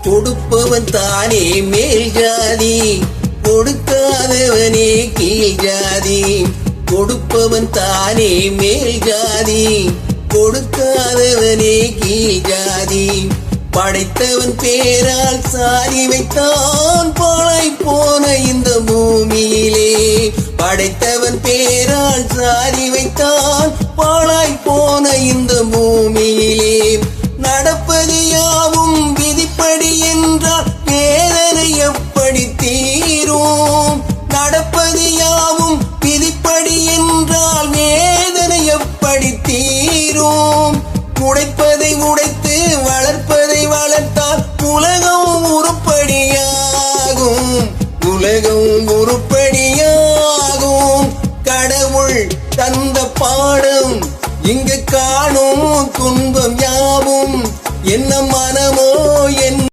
கொடுப்பவன் தானே மேல் ஜாதி, கொடுக்காதவனே கீழ் ஜாதி. கொடுப்பவன் தானே மேல் ஜாதி, கொடுக்காதவனே கீழ் ஜாதி. படைத்தவன் பேரால் சாதி வைத்தான் பாழாய் போன இந்த பூமியிலே. படைத்தவன் பேரால் சாதி வைத்தான் பாழாய் போன இந்த பூமியிலே. நடப்பது யாவும்